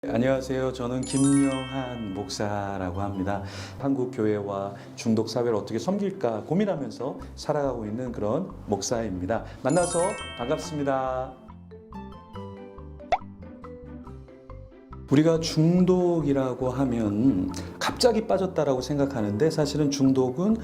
안녕하세요. 저는 김영한 목사라고 합니다. 한국 교회와 중독 사회를 어떻게 섬길까 고민하면서 살아가고 있는 그런 목사입니다. 만나서 반갑습니다. 우리가 중독이라고 하면 갑자기 빠졌다라고 생각하는데, 사실은 중독은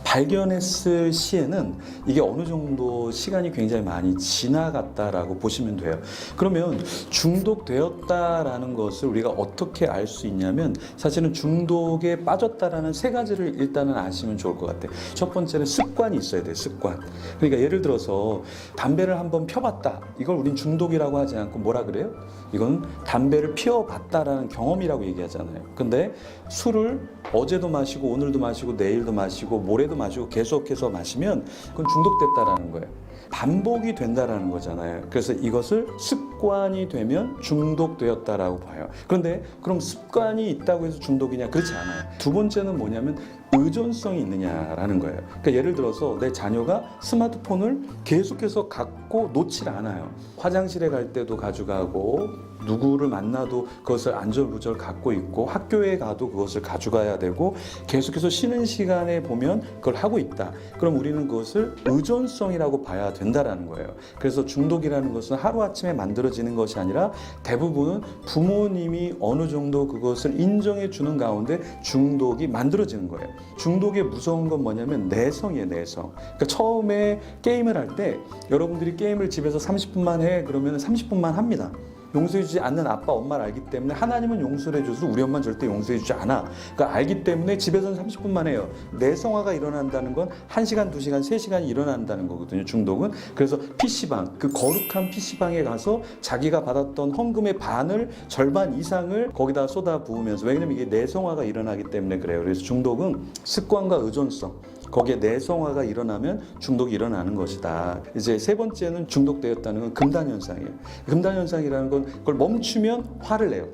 발견했을 시에는 이게 어느 정도 시간이 굉장히 많이 지나갔다라고 보시면 돼요. 그러면 중독되었다라는 것을 우리가 어떻게 알 수 있냐면, 사실은 중독에 빠졌다라는 세 가지를 일단은 아시면 좋을 것 같아요. 첫 번째는 습관이 있어야 돼요. 습관. 그러니까 예를 들어서 담배를 한번 펴봤다, 이걸 우린 중독이라고 하지 않고 뭐라 그래요? 이건 담배를 피워봤다라는 경험이라고 얘기하잖아요. 근데 술을 어제도 마시고 오늘도 마시고 내일도 마시고 모레도 마시고 계속해서 마시면 그건 중독됐다라는 거예요. 반복이 된다라는 거잖아요. 그래서 이것을 습관이 되면 중독되었다라고 봐요. 그런데 그럼 습관이 있다고 해서 중독이냐? 그렇지 않아요. 두 번째는 뭐냐면 의존성이 있느냐라는 거예요. 그러니까 예를 들어서 내 자녀가 스마트폰을 계속해서 갖고 놓질 않아요. 화장실에 갈 때도 가져가고, 누구를 만나도 그것을 안절부절 갖고 있고, 학교에 가도 그것을 가져가야 되고, 계속해서 쉬는 시간에 보면 그걸 하고 있다. 그럼 우리는 그것을 의존성이라고 봐야 된다라는 거예요. 그래서 중독이라는 것은 하루아침에 만들어지는 것이 아니라 대부분은 부모님이 어느 정도 그것을 인정해 주는 가운데 중독이 만들어지는 거예요. 중독의 무서운 건 뭐냐면 내성이에요. 내성. 그러니까 처음에 게임을 할 때 여러분들이 게임을 집에서 30분만 해 그러면 30분만 합니다. 용서해주지 않는 아빠, 엄마를 알기 때문에 하나님은 용서를 해줘서 우리 엄마는 절대 용서해주지 않아. 그러니까 알기 때문에 집에서는 30분만 해요. 내성화가 일어난다는 건 1시간, 2시간, 3시간이 일어난다는 거거든요. 중독은. 그래서 PC방, 그 거룩한 PC방에 가서 자기가 받았던 헌금의 반을, 절반 이상을 거기다 쏟아 부으면서, 왜냐면 이게 내성화가 일어나기 때문에 그래요. 그래서 중독은 습관과 의존성, 거기에 내성화가 일어나면 중독이 일어나는 것이다. 이제 세 번째는 중독되었다는 건 금단현상이에요. 금단현상이라는 건 그걸 멈추면 화를 내요.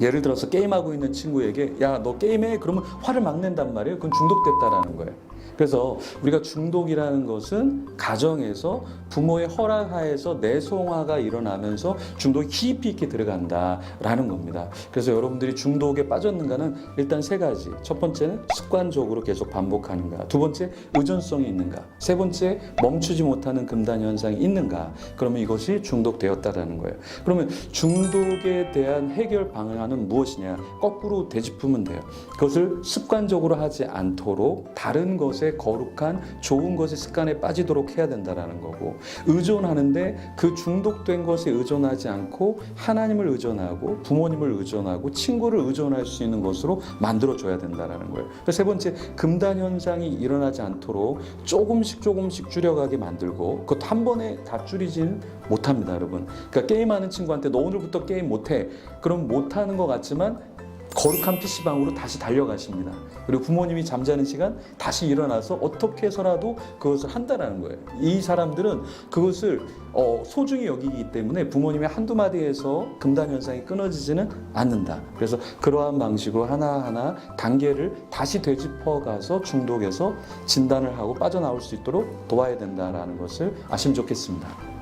예를 들어서 게임하고 있는 친구에게 야, 너 게임해? 그러면 화를 막 낸단 말이에요. 그건 중독됐다라는 거예요. 그래서 우리가 중독이라는 것은 가정에서 부모의 허락하에서 내성화가 일어나면서 중독이 깊이 있게 들어간다라는 겁니다. 그래서 여러분들이 중독에 빠졌는가는 일단 세 가지. 첫 번째는 습관적으로 계속 반복하는가. 두 번째, 의존성이 있는가. 세 번째, 멈추지 못하는 금단 현상이 있는가. 그러면 이것이 중독되었다라는 거예요. 그러면 중독에 대한 해결 방안은 무엇이냐? 거꾸로 되짚으면 돼요. 그것을 습관적으로 하지 않도록 다른 것에 거룩한 좋은 것의 습관에 빠지도록 해야 된다라는 거고, 의존하는데 그 중독된 것에 의존하지 않고 하나님을 의존하고 부모님을 의존하고 친구를 의존할 수 있는 것으로 만들어줘야 된다라는 거예요. 세 번째, 금단 현상이 일어나지 않도록 조금씩 줄여가게 만들고, 그것도 한 번에 다 줄이지는 못합니다, 여러분. 그러니까 게임하는 친구한테 너 오늘부터 게임 못해. 그럼 못하는 것 같지만 거룩한 PC방으로 다시 달려가십니다. 그리고 부모님이 잠자는 시간 다시 일어나서 어떻게 해서라도 그것을 한다는 거예요. 이 사람들은 그것을 소중히 여기기 때문에 부모님의 한두 마디에서 금단 현상이 끊어지지는 않는다. 그래서 그러한 방식으로 하나하나 단계를 다시 되짚어가서 중독에서 진단을 하고 빠져나올 수 있도록 도와야 된다는 것을 아시면 좋겠습니다.